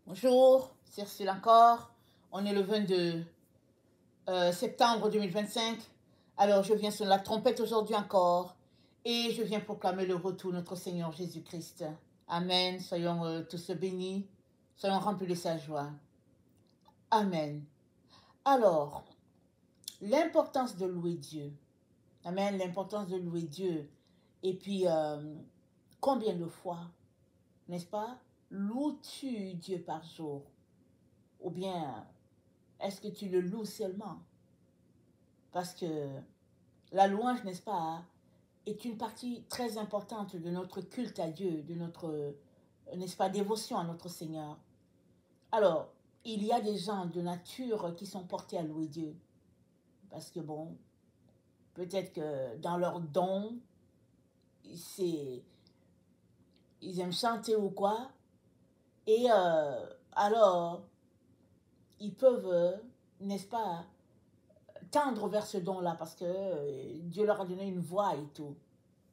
Bonjour, c'est Ursule encore. On est le 22 septembre 2025. Alors, je viens sur la trompette aujourd'hui encore et je viens proclamer le retour de notre Seigneur Jésus-Christ. Amen. Soyons tous bénis. Soyons remplis de sa joie. Amen. Alors, l'importance de louer Dieu. Amen. L'importance de louer Dieu. Et puis, combien de fois, n'est-ce pas, loues-tu Dieu par jour? Ou bien, est-ce que tu le loues seulement? Parce que la louange, n'est-ce pas, est une partie très importante de notre culte à Dieu, de notre, n'est-ce pas, dévotion à notre Seigneur. Alors, il y a des gens de nature qui sont portés à louer Dieu. Parce que bon, peut-être que dans leur don, ils aiment chanter ou quoi. Et alors, ils peuvent, n'est-ce pas, tendre vers ce don-là parce que Dieu leur a donné une voix et tout.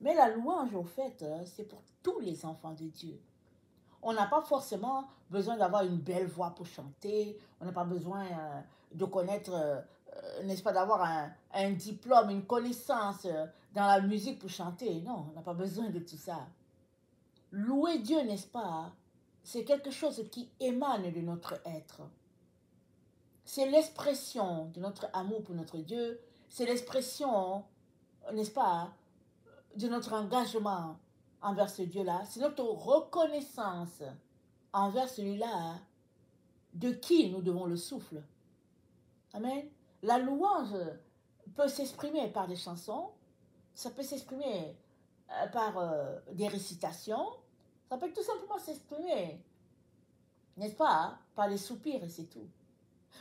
Mais la louange, au fait, c'est pour tous les enfants de Dieu. On n'a pas forcément besoin d'avoir une belle voix pour chanter. On n'a pas besoin de connaître, n'est-ce pas, d'avoir un diplôme, une connaissance dans la musique pour chanter. Non, on n'a pas besoin de tout ça. Louer Dieu, n'est-ce pas, c'est quelque chose qui émane de notre être. C'est l'expression de notre amour pour notre Dieu. C'est l'expression, n'est-ce pas, de notre engagement envers ce Dieu-là. C'est notre reconnaissance envers celui-là de qui nous devons le souffle. Amen. La louange peut s'exprimer par des chansons, ça peut s'exprimer par des récitations, ça peut tout simplement s'exprimer, n'est-ce pas, par des soupirs et c'est tout.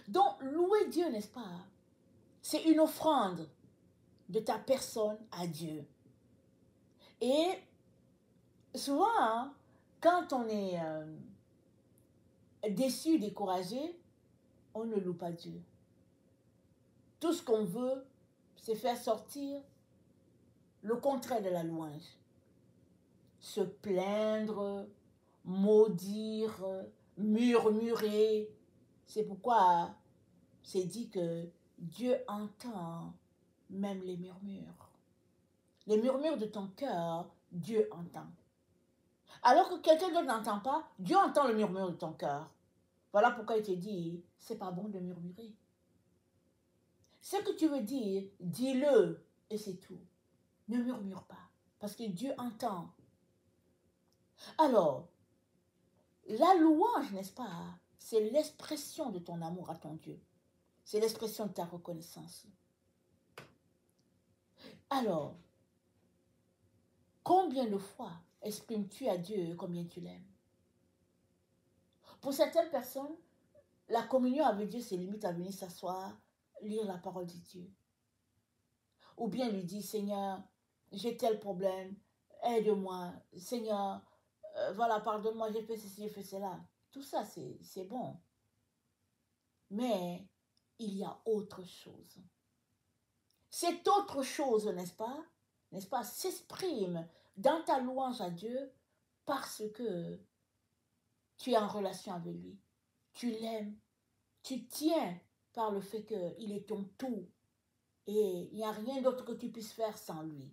Donc, louer Dieu, n'est-ce pas, c'est une offrande de ta personne à Dieu. Et souvent, hein, quand on est déçu, découragé, on ne loue pas Dieu. Tout ce qu'on veut, c'est faire sortir le contraire de la louange. Se plaindre, maudire, murmurer. C'est pourquoi c'est dit que Dieu entend même les murmures. Les murmures de ton cœur, Dieu entend. Alors que quelqu'un d'autre n'entend pas, Dieu entend le murmure de ton cœur. Voilà pourquoi il te dit, c'est pas bon de murmurer. Ce que tu veux dire, dis-le et c'est tout. Ne murmure pas, parce que Dieu entend. Alors, la louange, n'est-ce pas, c'est l'expression de ton amour à ton Dieu. C'est l'expression de ta reconnaissance. Alors, combien de fois exprimes-tu à Dieu combien tu l'aimes? Pour certaines personnes, la communion avec Dieu, c'est limite à venir s'asseoir, lire la parole de Dieu. Ou bien lui dire, Seigneur, j'ai tel problème, aide-moi. Seigneur, voilà, pardonne-moi, j'ai fait ceci, j'ai fait cela. Tout ça, c'est bon. Mais il y a autre chose. Cette autre chose, n'est-ce pas, s'exprime dans ta louange à Dieu parce que tu es en relation avec lui. Tu l'aimes. Tu tiens par le fait qu'il est ton tout. Et il n'y a rien d'autre que tu puisses faire sans lui.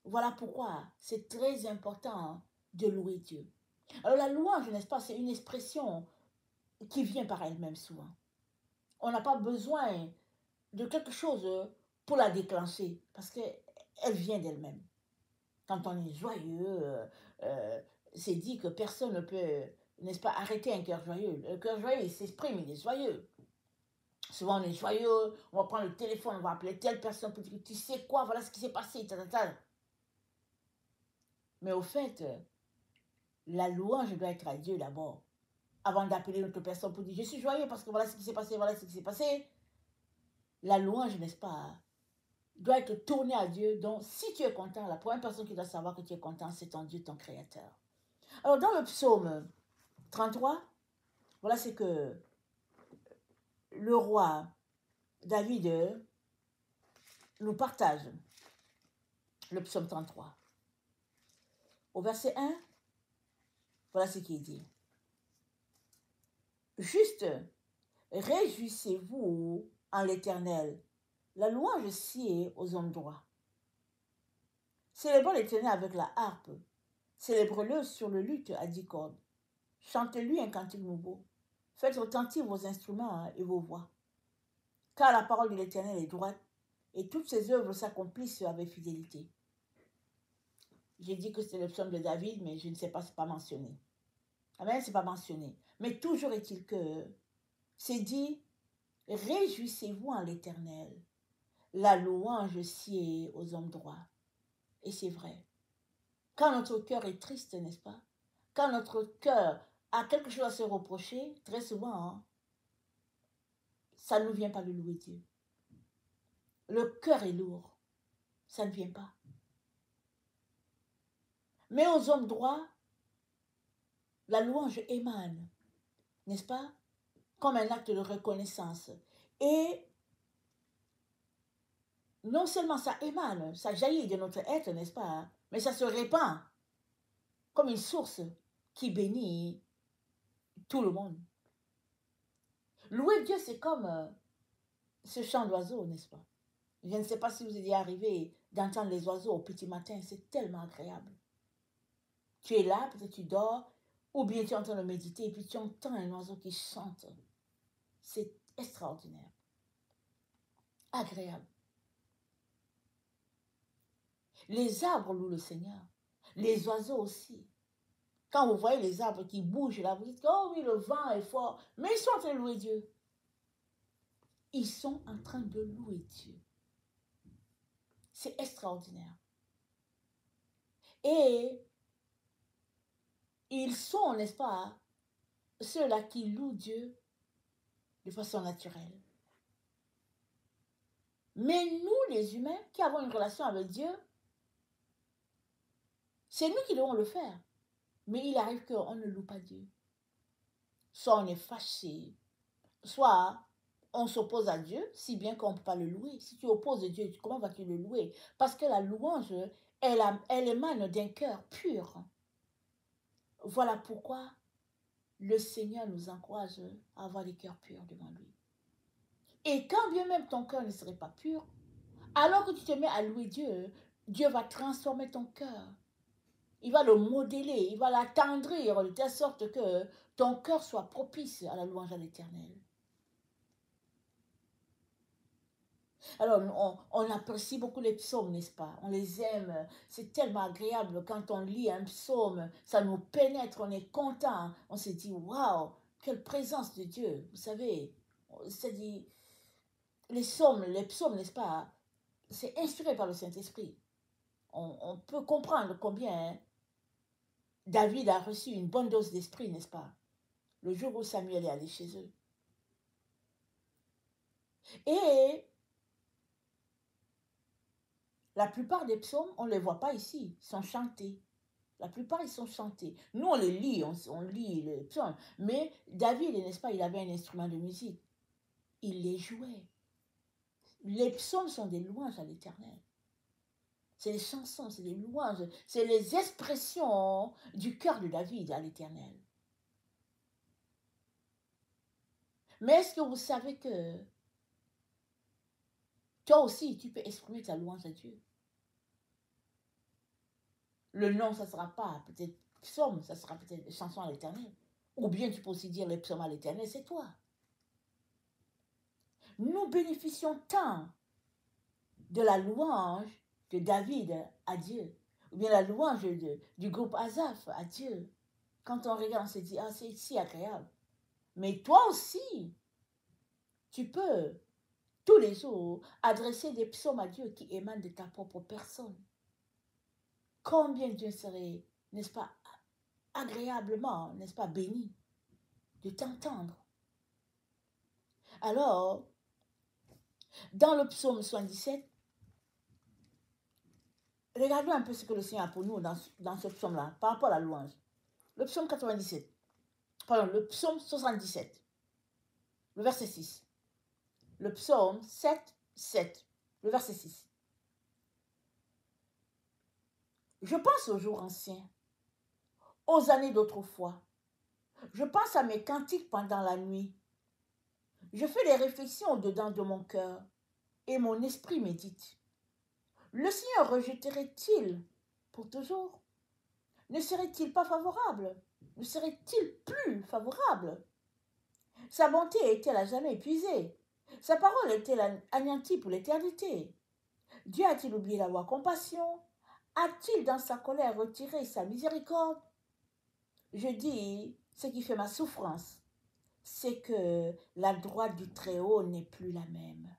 Voilà pourquoi c'est très important de louer Dieu. Alors la louange, n'est-ce pas, c'est une expression qui vient par elle-même souvent. On n'a pas besoin de quelque chose pour la déclencher parce qu'elle vient d'elle-même. Quand on est joyeux, c'est dit que personne ne peut, n'est-ce pas, arrêter un cœur joyeux. Le cœur joyeux, il s'exprime, il est joyeux. Souvent, on est joyeux, on va prendre le téléphone, on va appeler telle personne pour dire, tu sais quoi, voilà ce qui s'est passé, tal. Mais au fait, la louange doit être à Dieu d'abord. Avant d'appeler l'autre personne pour dire, je suis joyeux parce que voilà ce qui s'est passé, voilà ce qui s'est passé. La louange, n'est-ce pas, doit être tournée à Dieu. Donc, si tu es content, la première personne qui doit savoir que tu es content, c'est ton Dieu, ton Créateur. Alors, dans le psaume 33, voilà ce que le roi David nous partage. Le psaume 33. Au verset 1, voilà ce qu'il dit. Juste, réjouissez-vous en l'Éternel. La louange sied aux hommes droits. Célébrons l'Éternel avec la harpe. Célébrez-le sur le luth à 10 cordes. Chantez-lui un cantique nouveau. Faites retentir vos instruments et vos voix. Car la parole de l'Éternel est droite, et toutes ses œuvres s'accomplissent avec fidélité. J'ai dit que c'était le psaume de David, mais je ne sais pas, c'est pas mentionné. Amen, c'est pas mentionné. Mais toujours est-il que c'est dit, réjouissez-vous en l'Éternel. La louange sied aux hommes droits. Et c'est vrai. Quand notre cœur est triste, n'est-ce pas? Quand notre cœur a quelque chose à se reprocher, très souvent, hein, ça ne nous vient pas de louer Dieu. Le cœur est lourd. Ça ne vient pas. Mais aux hommes droits, la louange émane, n'est-ce pas? Comme un acte de reconnaissance. Et non seulement ça émane, ça jaillit de notre être, n'est-ce pas? Mais ça se répand comme une source qui bénit tout le monde. Louer Dieu, c'est comme ce chant d'oiseaux, n'est-ce pas? Je ne sais pas si vous êtes arrivé d'entendre les oiseaux au petit matin, c'est tellement agréable. Tu es là, peut-être tu dors, ou bien tu es en train de méditer et puis tu entends un oiseau qui chante. C'est extraordinaire. Agréable. Les arbres louent le Seigneur. Les oiseaux aussi. Quand vous voyez les arbres qui bougent là, vous dites, oh oui, le vent est fort. Mais ils sont en train de louer Dieu. Ils sont en train de louer Dieu. C'est extraordinaire. Et ils sont, n'est-ce pas, ceux-là qui louent Dieu de façon naturelle. Mais nous, les humains, qui avons une relation avec Dieu, c'est nous qui devons le faire. Mais il arrive qu'on ne loue pas Dieu. Soit on est fâché, soit on s'oppose à Dieu, si bien qu'on ne peut pas le louer. Si tu opposes Dieu, comment vas-tu le louer? Parce que la louange, elle émane d'un cœur pur. Voilà pourquoi le Seigneur nous encourage à avoir des cœurs purs devant lui. Et quand bien même ton cœur ne serait pas pur, alors que tu te mets à louer Dieu, Dieu va transformer ton cœur. Il va le modeler, il va l'attendrir de telle sorte que ton cœur soit propice à la louange à l'Éternel. Alors, on apprécie beaucoup les psaumes, n'est-ce pas? On les aime. C'est tellement agréable quand on lit un psaume. Ça nous pénètre, on est content. On se dit, waouh, quelle présence de Dieu. Vous savez, c'est-à-dire, les psaumes, n'est-ce pas? C'est inspiré par le Saint-Esprit. On peut comprendre combien David a reçu une bonne dose d'esprit, n'est-ce pas? Le jour où Samuel est allé chez eux. Et la plupart des psaumes, on ne les voit pas ici, ils sont chantés. La plupart, ils sont chantés. Nous, on les lit, on lit les psaumes. Mais David, n'est-ce pas, il avait un instrument de musique. Il les jouait. Les psaumes sont des louanges à l'Éternel. C'est des chansons, c'est des louanges, c'est les expressions du cœur de David à l'Éternel. Mais est-ce que vous savez que toi aussi, tu peux exprimer ta louange à Dieu? Le nom, ça ne sera pas peut-être psaume, ça sera peut-être chanson à l'Éternel. Ou bien tu peux aussi dire les psaumes à l'Éternel, c'est toi. Nous bénéficions tant de la louange de David à Dieu, ou bien la louange du groupe Asaph à Dieu. Quand on regarde, on se dit, ah, c'est si agréable. Mais toi aussi, tu peux, tous les jours, adresser des psaumes à Dieu qui émanent de ta propre personne. Combien Dieu serait, n'est-ce pas, agréablement, n'est-ce pas, béni de t'entendre. Alors, dans le psaume 77, regardons un peu ce que le Seigneur a pour nous dans ce psaume-là, par rapport à la louange. Le psaume 97, pardon, le psaume 77, le verset 6. Le psaume 7, le verset 6. Je pense aux jours anciens, aux années d'autrefois. Je pense à mes cantiques pendant la nuit. Je fais des réflexions au-dedans de mon cœur et mon esprit médite. Le Seigneur rejetterait-il pour toujours? Ne serait-il pas favorable? Ne serait-il plus favorable? Sa bonté est-elle à jamais épuisée? Sa parole est-elle anéantie pour l'éternité? Dieu a-t-il oublié d'avoir compassion? A-t-il dans sa colère retiré sa miséricorde? Je dis, ce qui fait ma souffrance, c'est que la droite du Très-Haut n'est plus la même.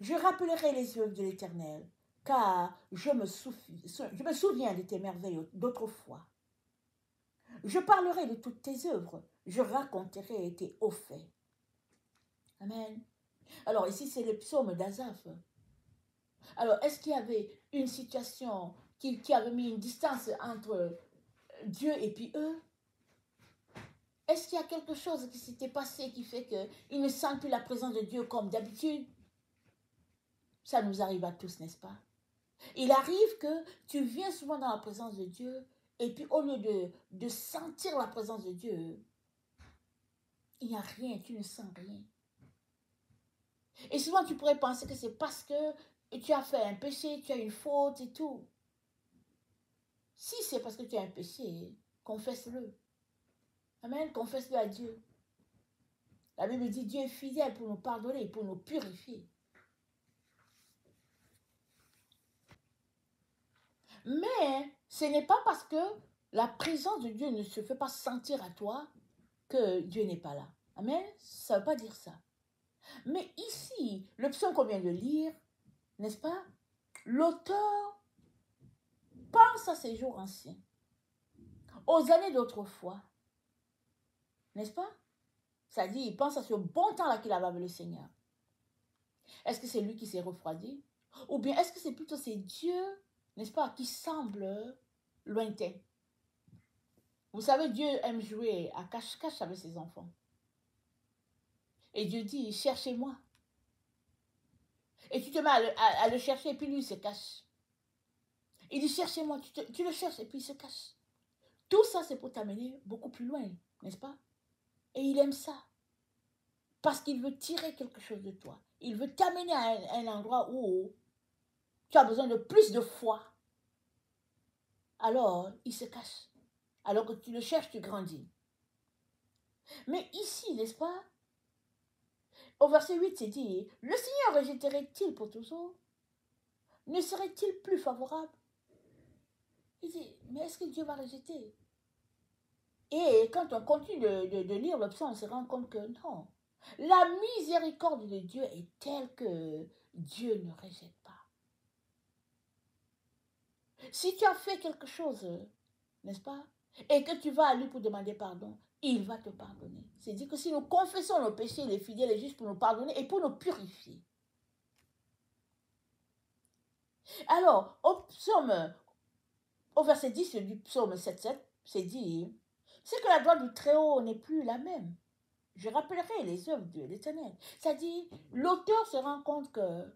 Je rappellerai les œuvres de l'Éternel, car je me souviens de tes merveilles d'autrefois. Je parlerai de toutes tes œuvres, je raconterai tes hauts faits. Amen. Alors ici, c'est le psaume d'Asaph. Alors, est-ce qu'il y avait une situation qui avait mis une distance entre Dieu et puis eux? Est-ce qu'il y a quelque chose qui s'était passé qui fait qu'ils ne sentent plus la présence de Dieu comme d'habitude? Ça nous arrive à tous, n'est-ce pas? Il arrive que tu viens souvent dans la présence de Dieu et puis au lieu de sentir la présence de Dieu, il n'y a rien, tu ne sens rien. Et souvent tu pourrais penser que c'est parce que tu as fait un péché, tu as une faute et tout. Si c'est parce que tu as un péché, confesse-le. Amen, confesse-le à Dieu. La Bible dit Dieu est fidèle pour nous pardonner, pour nous purifier. Mais ce n'est pas parce que la présence de Dieu ne se fait pas sentir à toi que Dieu n'est pas là. Amen, ça ne veut pas dire ça. Mais ici, le psaume qu'on vient de lire, n'est-ce pas? L'auteur pense à ses jours anciens, aux années d'autrefois. N'est-ce pas? Ça dit, il pense à ce bon temps-là qu'il avait avec le Seigneur. Est-ce que c'est lui qui s'est refroidi? Ou bien est-ce que c'est plutôt ces dieux, n'est-ce pas, qui semblent lointains? Vous savez, Dieu aime jouer à cache-cache avec ses enfants. Et Dieu dit, cherchez-moi. Et tu te mets à le chercher et puis lui, il se cache. Il dit, cherchez-moi, tu le cherches et puis il se cache. Tout ça, c'est pour t'amener beaucoup plus loin, n'est-ce pas? Et il aime ça. Parce qu'il veut tirer quelque chose de toi. Il veut t'amener à un endroit où tu as besoin de plus de foi. Alors, il se cache. Alors que tu le cherches, tu grandis. Mais ici, n'est-ce pas? Au verset 8, c'est dit, le Seigneur rejetterait-il pour toujours? Ne serait-il plus favorable? Il dit, mais est-ce que Dieu va rejeter? Et quand on continue de lire le psaume, on se rend compte que non. La miséricorde de Dieu est telle que Dieu ne rejette pas. Si tu as fait quelque chose, n'est-ce pas, et que tu vas à lui pour demander pardon, il va te pardonner. C'est dit que si nous confessons nos péchés, il est fidèle et juste pour nous pardonner et pour nous purifier. Alors, au verset 10 du psaume 7.7, c'est dit, c'est que la gloire du Très-Haut n'est plus la même. Je rappellerai les œuvres de l'Éternel. C'est-à-dire, l'auteur se rend compte que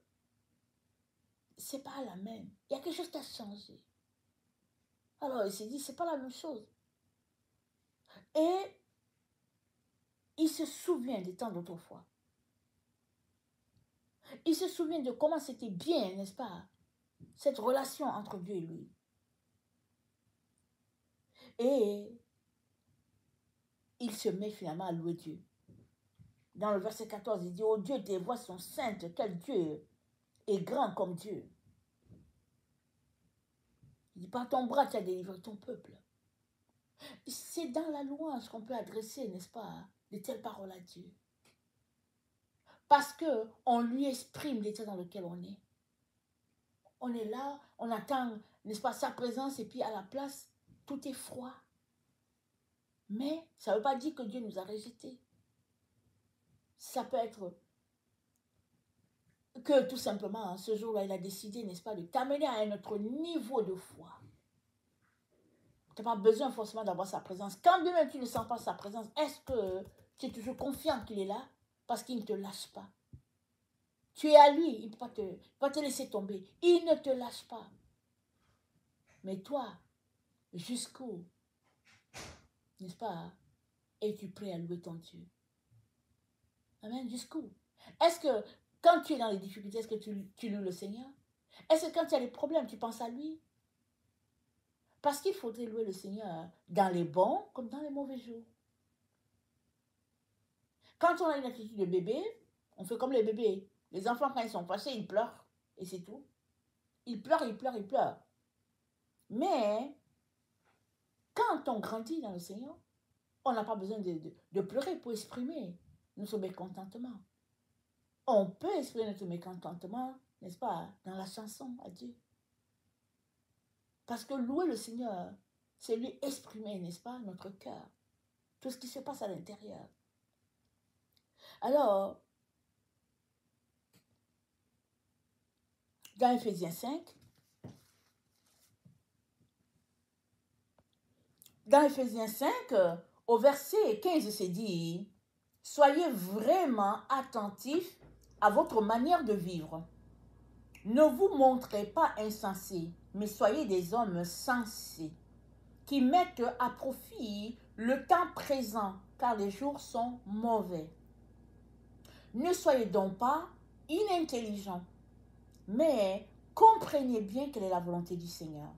c'est pas la même. Il y a quelque chose qui a changé. Alors, il s'est dit, c'est pas la même chose. Et il se souvient des temps d'autrefois. Il se souvient de comment c'était bien, n'est-ce pas, cette relation entre Dieu et lui. Et il se met finalement à louer Dieu. Dans le verset 14, il dit, oh Dieu, tes voies sont saintes, quel Dieu est grand comme Dieu. Il dit, par ton bras, tu as délivré ton peuple. C'est dans la louange qu'on peut adresser, n'est-ce pas, de telles paroles à Dieu. Parce qu'on lui exprime l'état dans lequel on est. On est là, on attend, n'est-ce pas, sa présence, et puis à la place, tout est froid. Mais ça ne veut pas dire que Dieu nous a rejetés. Ça peut être que tout simplement, ce jour-là, il a décidé, n'est-ce pas, de t'amener à un autre niveau de foi. Tu n'as pas besoin forcément d'avoir sa présence. Quand bien même tu ne sens pas sa présence, est-ce que tu es toujours confiant qu'il est là? Parce qu'il ne te lâche pas. Tu es à lui, il ne peut pas te laisser tomber. Il ne te lâche pas. Mais toi, jusqu'où n'est-ce pas? Es-tu prêt à louer ton Dieu? Amen. Jusqu'où? Est-ce que quand tu es dans les difficultés, est-ce que tu loues le Seigneur? Est-ce que quand tu as des problèmes, tu penses à lui? Parce qu'il faudrait louer le Seigneur dans les bons comme dans les mauvais jours. Quand on a une attitude de bébé, on fait comme les bébés. Les enfants, quand ils sont fâchés, ils pleurent. Et c'est tout. Ils pleurent, ils pleurent, ils pleurent. Mais quand on grandit dans le Seigneur, on n'a pas besoin de pleurer pour exprimer notre mécontentement. On peut exprimer notre mécontentement, n'est-ce pas, dans la chanson à Dieu. Parce que louer le Seigneur, c'est lui exprimer, n'est-ce pas, notre cœur. Tout ce qui se passe à l'intérieur. Alors, dans Ephésiens 5, au verset 15, c'est dit, « Soyez vraiment attentifs à votre manière de vivre. Ne vous montrez pas insensés, mais soyez des hommes sensés, qui mettent à profit le temps présent, car les jours sont mauvais. Ne soyez donc pas inintelligents, mais comprenez bien quelle est la volonté du Seigneur.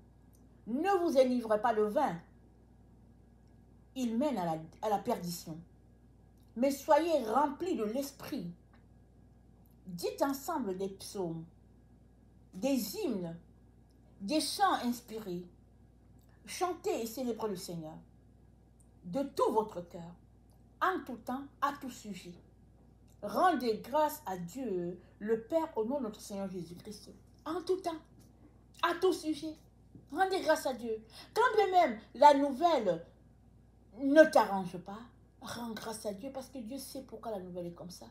Ne vous enivrez pas de vin, il mène à la perdition. Mais soyez remplis de l'esprit. Dites ensemble des psaumes, des hymnes, des chants inspirés. Chantez et célébrez le Seigneur de tout votre cœur, en tout temps, à tout sujet. Rendez grâce à Dieu, le Père, au nom de notre Seigneur Jésus-Christ. En tout temps, à tout sujet. Rendez grâce à Dieu. Quand bien même la nouvelle ne t'arrange pas, rends grâce à Dieu parce que Dieu sait pourquoi la nouvelle est comme ça.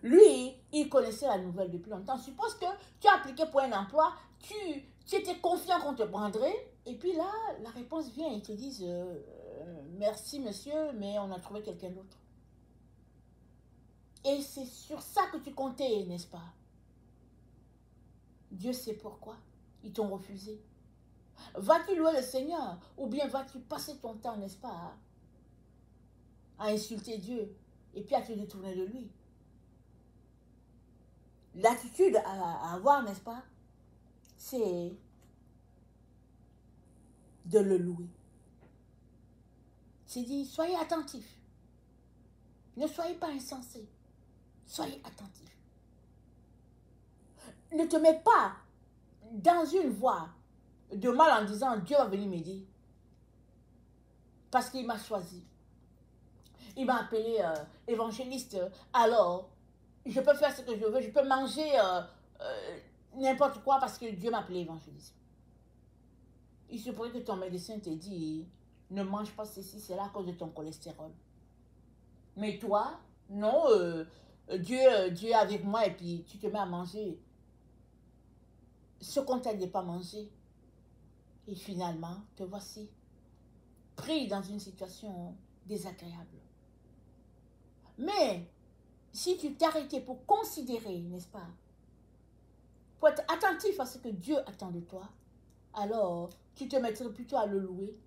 Lui, il connaissait la nouvelle depuis longtemps. Suppose que tu as appliqué pour un emploi, tu étais confiant qu'on te prendrait, et puis là, la réponse vient et ils te disent merci monsieur, mais on a trouvé quelqu'un d'autre. Et c'est sur ça que tu comptais, n'est-ce pas? Dieu sait pourquoi. Ils t'ont refusé. Vas-tu louer le Seigneur ou bien vas-tu passer ton temps, n'est-ce pas, à insulter Dieu et puis à te détourner de lui? L'attitude à avoir, n'est-ce pas, c'est de le louer. C'est dit, soyez attentifs. Ne soyez pas insensés. Soyez attentifs. Ne te mets pas dans une voie de mal en disant Dieu va venir m'aider. Parce qu'il m'a choisi. Il m'a appelé évangéliste. Alors, je peux faire ce que je veux. Je peux manger n'importe quoi parce que Dieu m'a appelé évangéliste. Il se pourrait que ton médecin te dise ne mange pas ceci, c'est là à cause de ton cholestérol. Mais toi, non, Dieu est avec moi et puis tu te mets à manger ce qu'on t'a dit de pas manger. Et finalement, te voici pris dans une situation désagréable. Mais si tu t'arrêtais pour considérer, n'est-ce pas, pour être attentif à ce que Dieu attend de toi, alors tu te mettrais plutôt à le louer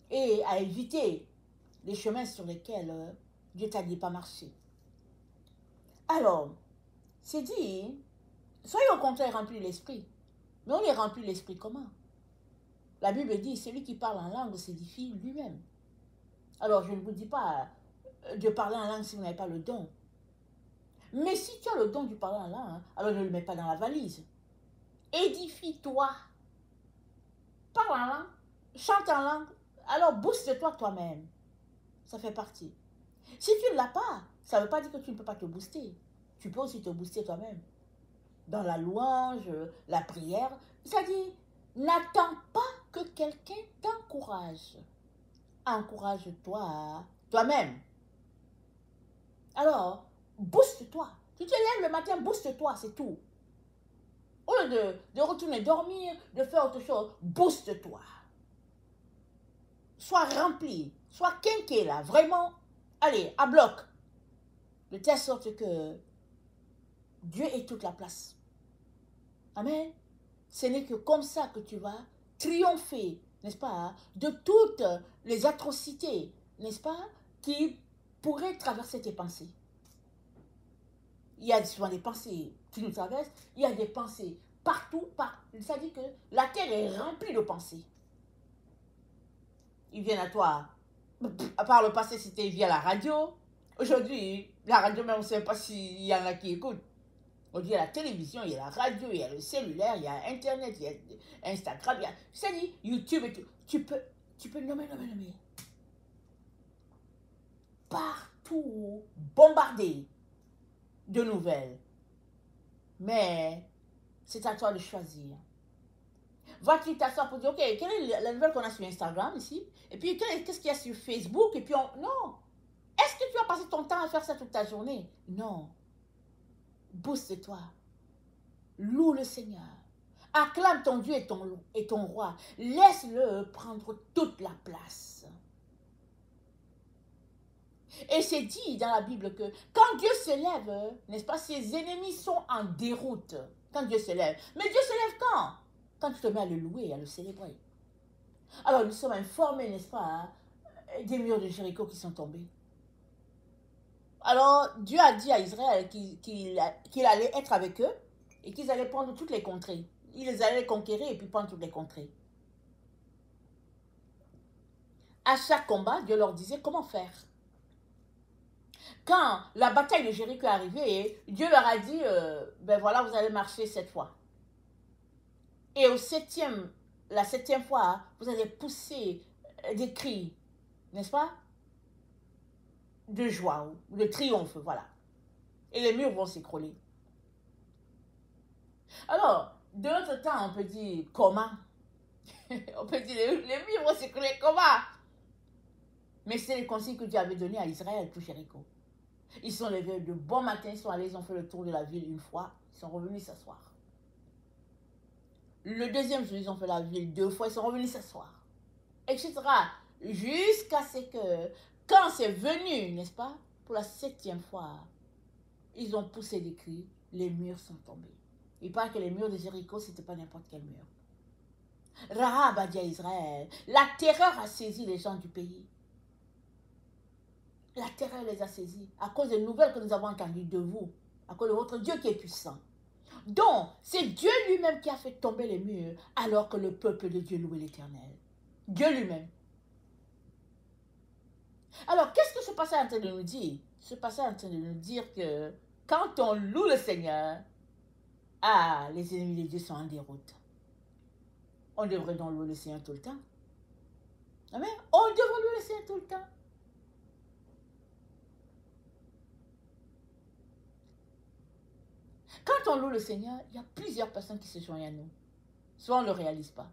et à éviter les chemins sur lesquels Dieu t'a dit de pas marcher. Alors, c'est dit, soyez au contraire remplis de l'esprit. Mais on est rempli de l'esprit comment? La Bible dit, celui qui parle en langue s'édifie lui-même. Alors, je ne vous dis pas de parler en langue si vous n'avez pas le don. Mais si tu as le don de parler en langue, alors ne le mets pas dans la valise. Édifie-toi. Parle en langue, chante en langue, alors booste-toi toi-même. Ça fait partie. Si tu ne l'as pas, ça ne veut pas dire que tu ne peux pas te booster. Tu peux aussi te booster toi-même. Dans la louange, la prière. C'est-à-dire, n'attends pas que quelqu'un t'encourage. Encourage-toi toi-même. Alors, booste-toi. Tu te lèves le matin, booste-toi, c'est tout. Au lieu de retourner dormir, de faire autre chose, booste-toi. Sois rempli, sois quinqué là, vraiment. Allez, à bloc. De telle sorte que Dieu ait toute la place. Amen. Ce n'est que comme ça que tu vas triompher n'est-ce pas, hein, de toutes les atrocités, n'est-ce pas, qui pourraient traverser tes pensées. Il y a souvent des pensées qui nous traversent, il y a des pensées partout, ça dit que la terre est remplie de pensées. Ils viennent à toi, par le passé c'était via la radio, aujourd'hui, la radio même on ne sait pas s'il y en a qui écoutent. Aujourd'hui, il y a la télévision, il y a la radio, il y a le cellulaire, il y a Internet, il y a Instagram, il y a, ça dit, YouTube et tout. Tu peux nommer. Partout, bombardé de nouvelles. Mais c'est à toi de choisir. Vas-tu t'asseoir pour dire, ok, quelle est la nouvelle qu'on a sur Instagram ici? Et puis, qu'est-ce qu'il y a sur Facebook? Et puis, non. Est-ce que tu vas passer ton temps à faire ça toute ta journée? Non. Booste-toi. Loue le Seigneur. Acclame ton Dieu et ton roi. Laisse-le prendre toute la place. Et c'est dit dans la Bible que quand Dieu se lève, n'est-ce pas, ses ennemis sont en déroute. Quand Dieu se lève. Mais Dieu se lève quand? Quand tu te mets à le louer, à le célébrer. Alors nous sommes informés, n'est-ce pas, des murs de Jéricho qui sont tombés. Alors Dieu a dit à Israël qu'il allait être avec eux et qu'ils allaient prendre toutes les contrées. Ils les allaient conquérir et puis prendre toutes les contrées. À chaque combat, Dieu leur disait comment faire. Quand la bataille de Jéricho est arrivée, Dieu leur a dit, ben voilà, vous allez marcher 7 fois. Et la septième fois, vous allez pousser des cris, n'est-ce pas, de joie ou de triomphe, voilà. Et les murs vont s'écrouler. Alors, de notre temps, on peut dire comment? On peut dire les murs vont s'écrouler comment? Mais c'est les consignes que Dieu avait données à Israël pour Jéricho. Ils sont levés de bon matin, ils sont allés, ils ont fait le tour de la ville une fois, ils sont revenus s'asseoir. Le deuxième jour, ils ont fait la ville 2 fois, ils sont revenus s'asseoir. Etc. Jusqu'à ce que, quand c'est venu, n'est-ce pas, pour la 7e fois, ils ont poussé des cris, les murs sont tombés. Il paraît que les murs de Jéricho, ce n'était pas n'importe quel mur. Rahab a dit à Israël, la terreur a saisi les gens du pays. La terreur les a saisis à cause des nouvelles que nous avons entendues de vous, à cause de votre Dieu qui est puissant. Donc, c'est Dieu lui-même qui a fait tomber les murs alors que le peuple de Dieu louait l'Éternel. Dieu lui-même. Alors, qu'est-ce que ce passage est en train de nous dire? Ce passage est en train de nous dire que quand on loue le Seigneur, les ennemis de Dieu sont en déroute. On devrait donc louer le Seigneur tout le temps. Amen. On devrait louer le Seigneur tout le temps. Quand on loue le Seigneur, il y a plusieurs personnes qui se joignent à nous. Souvent, on ne le réalise pas.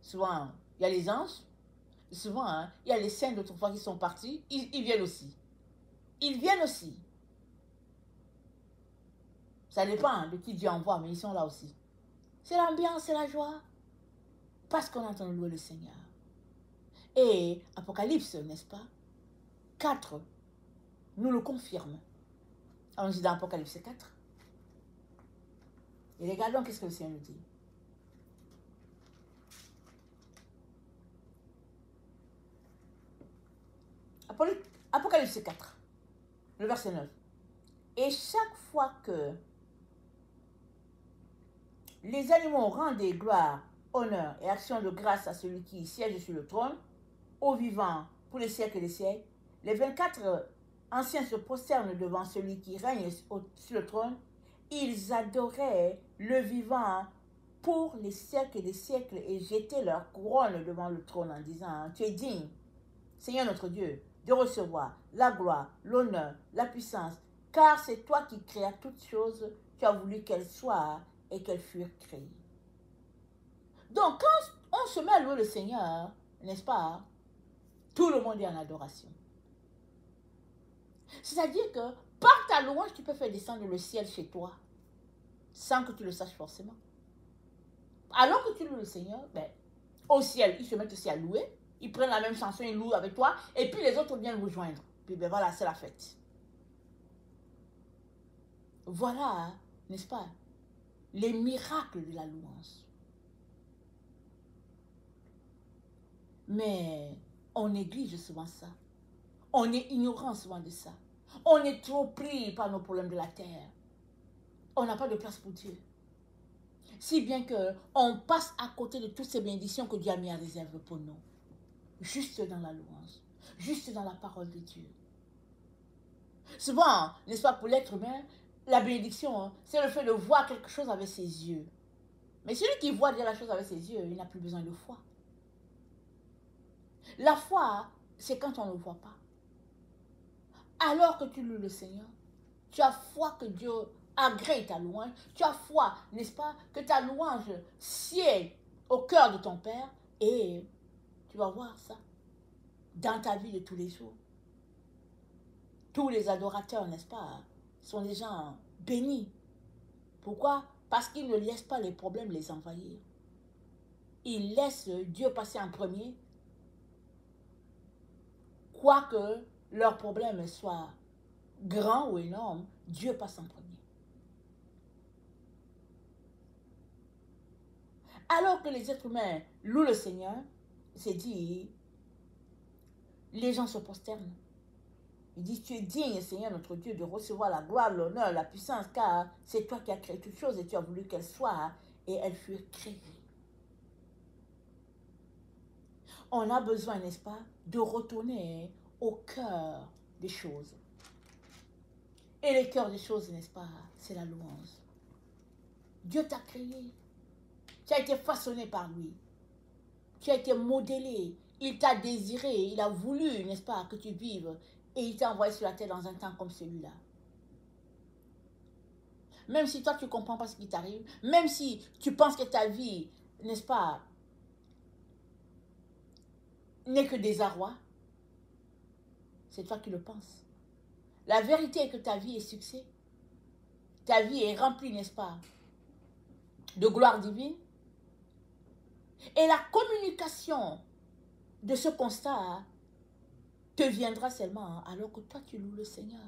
Souvent, il y a les anges. Souvent, il y a les saints d'autrefois qui sont partis. Ils viennent aussi. Ils viennent aussi. Ça dépend de qui Dieu envoie, mais ils sont là aussi. C'est l'ambiance, c'est la joie. Parce qu'on entend louer le Seigneur. Et Apocalypse, n'est-ce pas, 4 nous le confirme. On dit dans Apocalypse 4. Et regardons qu'est-ce que le Seigneur nous dit. Apocalypse 4, le verset 9. Et chaque fois que les animaux rendent des gloires, honneur et actions de grâce à celui qui siège sur le trône, aux vivants pour les siècles des siècles, les 24 anciens se prosternent devant celui qui règne sur le trône. Ils adoraient le vivant pour les siècles des siècles et jetaient leur couronne devant le trône en disant, tu es digne, Seigneur notre Dieu, de recevoir la gloire, l'honneur, la puissance, car c'est toi qui créas toutes choses, tu as voulu qu'elles soient et qu'elles furent créées. Donc, quand on se met à louer le Seigneur, n'est-ce pas, tout le monde est en adoration. C'est-à-dire que par ta louange, tu peux faire descendre le ciel chez toi, sans que tu le saches forcément. Alors que tu loues le Seigneur, ben, au ciel, ils se mettent aussi à louer, ils prennent la même chanson, ils louent avec toi, et puis les autres viennent vous joindre. Puis ben voilà, c'est la fête. Voilà, n'est-ce pas, les miracles de la louange. Mais on néglige souvent ça. On est ignorant souvent de ça. On est trop pris par nos problèmes de la terre. On n'a pas de place pour Dieu. Si bien qu'on passe à côté de toutes ces bénédictions que Dieu a mis en réserve pour nous. Juste dans la louange. Juste dans la parole de Dieu. Souvent, n'est-ce pas, pour l'être humain, la bénédiction, c'est le fait de voir quelque chose avec ses yeux. Mais celui qui voit déjà la chose avec ses yeux, il n'a plus besoin de foi. La foi, c'est quand on ne voit pas. Alors que tu loues le Seigneur, tu as foi que Dieu agrée ta louange. Tu as foi, n'est-ce pas, que ta louange sied au cœur de ton Père. Et tu vas voir ça dans ta vie de tous les jours. Tous les adorateurs, n'est-ce pas, sont des gens bénis. Pourquoi? Parce qu'ils ne laissent pas les problèmes les envahir. Ils laissent Dieu passer en premier. Quoique leurs problèmes soient grands ou énormes, Dieu passe en premier. Alors que les êtres humains louent le Seigneur, c'est dit, les gens se prosternent. Ils disent, tu es digne, Seigneur notre Dieu, de recevoir la gloire, l'honneur, la puissance, car c'est toi qui as créé toutes choses et tu as voulu qu'elles soient, et elles furent créées. On a besoin, n'est-ce pas, de retourner au cœur des choses. Et le cœur des choses, n'est-ce pas, c'est la louange. Dieu t'a créé. Tu as été façonné par lui. Tu as été modélé. Il t'a désiré. Il a voulu, n'est-ce pas, que tu vives. Et il t'a envoyé sur la terre dans un temps comme celui-là. Même si toi, tu ne comprends pas ce qui t'arrive, même si tu penses que ta vie, n'est-ce pas, n'est que désarroi, c'est toi qui le penses. La vérité est que ta vie est succès. Ta vie est remplie, n'est-ce pas, de gloire divine. Et la communication de ce constat te viendra seulement alors que toi, tu loues le Seigneur.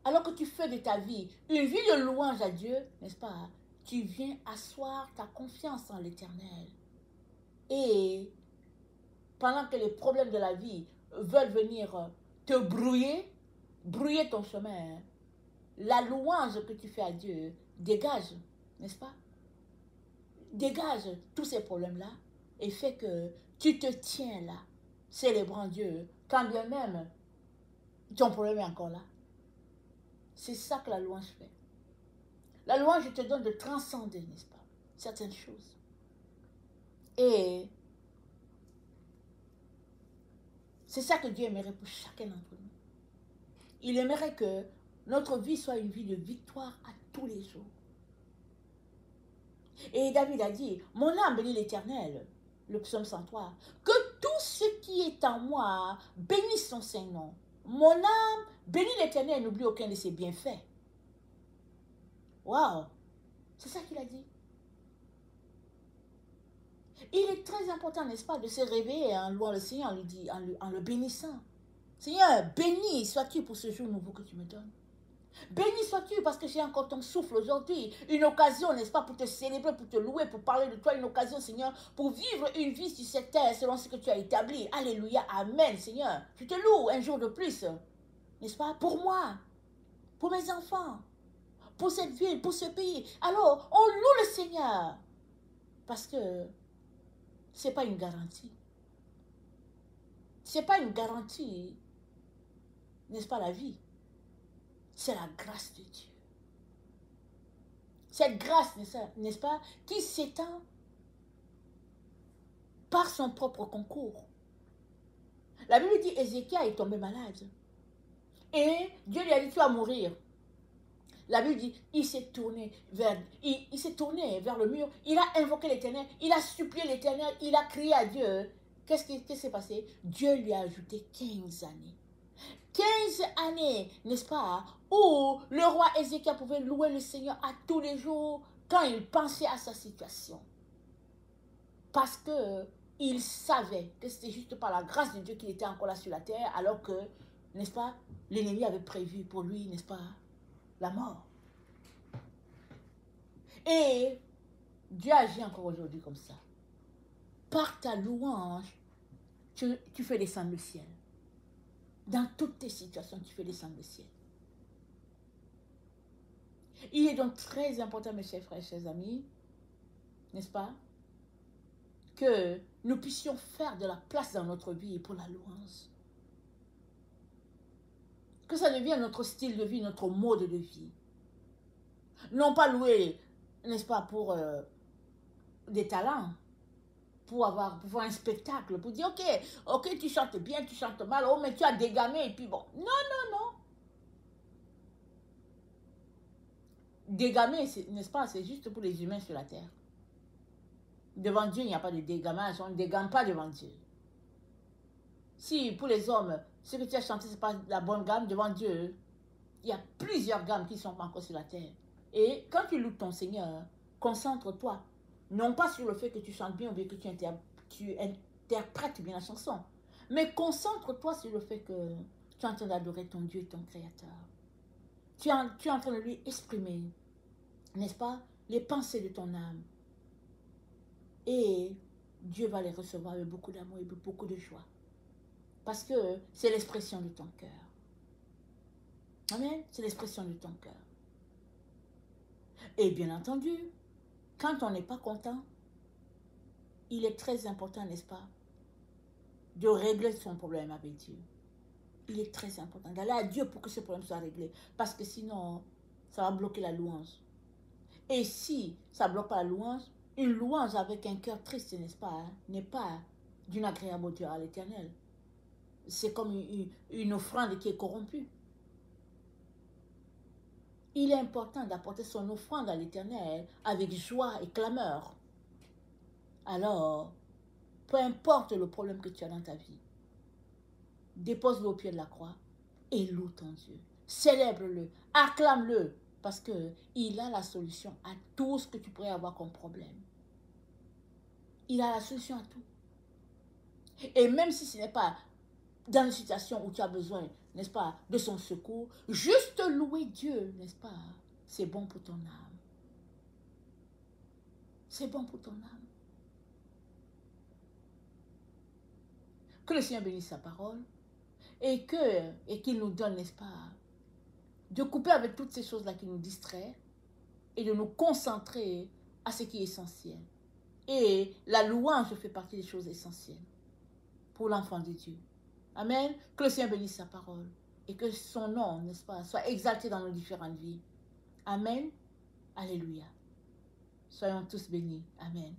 Alors que tu fais de ta vie une vie de louange à Dieu, n'est-ce pas, tu viens asseoir ta confiance en l'Éternel. Et pendant que les problèmes de la vie veulent venir te brouiller ton chemin, la louange que tu fais à Dieu dégage, n'est-ce pas? Dégage tous ces problèmes-là et fait que tu te tiens là, célébrant Dieu, quand bien même ton problème est encore là. C'est ça que la louange fait. La louange te donne de transcender, n'est-ce pas, certaines choses. Et c'est ça que Dieu aimerait pour chacun d'entre nous. Il aimerait que notre vie soit une vie de victoire à tous les jours. Et David a dit, mon âme bénit l'Éternel, le psaume 103, que tout ce qui est en moi bénisse son Saint-Nom. Mon âme bénit l'Éternel et n'oublie aucun de ses bienfaits. Waouh! C'est ça qu'il a dit. Il est très important, n'est-ce pas, de se réveiller en louant le Seigneur, en le bénissant. Seigneur, béni sois-tu pour ce jour nouveau que tu me donnes. Béni sois-tu parce que j'ai encore ton souffle aujourd'hui. Une occasion, n'est-ce pas, pour te célébrer, pour te louer, pour parler de toi. Une occasion, Seigneur, pour vivre une vie sur cette terre selon ce que tu as établi. Alléluia, amen, Seigneur. Je te loue un jour de plus, n'est-ce pas, pour moi, pour mes enfants, pour cette ville, pour ce pays. Alors, on loue le Seigneur parce que ce n'est pas une garantie. Ce n'est pas une garantie, n'est-ce pas, la vie. C'est la grâce de Dieu. Cette grâce, n'est-ce pas, qui s'étend par son propre concours. La Bible dit Ézéchiel est tombé malade. Et Dieu lui a dit, tu vas mourir. La Bible dit, il s'est tourné vers le mur, il a invoqué l'Éternel, il a supplié l'Éternel, il a crié à Dieu. Qu'est-ce qui s'est passé? Dieu lui a ajouté 15 années. 15 années, n'est-ce pas, où le roi Ézéchiel pouvait louer le Seigneur à tous les jours quand il pensait à sa situation. Parce qu'il savait que c'était juste par la grâce de Dieu qu'il était encore là sur la terre, alors que, n'est-ce pas, l'ennemi avait prévu pour lui, n'est-ce pas, la mort. Et Dieu agit encore aujourd'hui comme ça. Par ta louange, tu fais descendre le ciel. Dans toutes tes situations, tu fais descendre le ciel. Il est donc très important, mes chers frères et chers amis, n'est-ce pas, que nous puissions faire de la place dans notre vie pour la louange. Que ça devienne notre style de vie, notre mode de vie. Non pas louer, n'est-ce pas, pour des talents, pour faire un spectacle, pour dire, ok, tu chantes bien, tu chantes mal, oh, mais tu as dégamé, et puis bon. Non, non, non. Dégamer, n'est-ce pas, c'est juste pour les humains sur la terre. Devant Dieu, il n'y a pas de dégamage, on ne dégame pas devant Dieu. Si pour les hommes, ce que tu as chanté, ce n'est pas la bonne gamme, devant Dieu, il y a plusieurs gammes qui ne sont pas encore sur la terre. Et quand tu loues ton Seigneur, concentre-toi, non pas sur le fait que tu chantes bien ou bien que tu interprètes bien la chanson, mais concentre-toi sur le fait que tu es en train d'adorer ton Dieu et ton Créateur. Tu es en train de lui exprimer, n'est-ce pas, les pensées de ton âme. Et Dieu va les recevoir avec beaucoup d'amour et beaucoup de joie. Parce que c'est l'expression de ton cœur. Amen. C'est l'expression de ton cœur. Et bien entendu, quand on n'est pas content, il est très important, n'est-ce pas, de régler son problème avec Dieu. Il est très important d'aller à Dieu pour que ce problème soit réglé. Parce que sinon, ça va bloquer la louange. Et si ça ne bloque pas la louange, une louange avec un cœur triste, n'est-ce pas, n'est pas d'une agréable odeur à l'Éternel. C'est comme une offrande qui est corrompue. Il est important d'apporter son offrande à l'Éternel avec joie et clameur. Alors, peu importe le problème que tu as dans ta vie, dépose-le au pied de la croix et loue ton Dieu. Célèbre-le, acclame-le, parce qu'il a la solution à tout ce que tu pourrais avoir comme problème. Il a la solution à tout. Et même si ce n'est pas dans une situation où tu as besoin, n'est-ce pas, de son secours, juste louer Dieu, n'est-ce pas, c'est bon pour ton âme. C'est bon pour ton âme. Que le Seigneur bénisse sa parole et qu'il nous donne, n'est-ce pas, de couper avec toutes ces choses-là qui nous distraient et de nous concentrer à ce qui est essentiel. Et la louange fait partie des choses essentielles pour l'enfant de Dieu. Amen. Que le Seigneur bénisse sa parole et que son nom, n'est-ce pas, soit exalté dans nos différentes vies. Amen. Alléluia. Soyons tous bénis. Amen.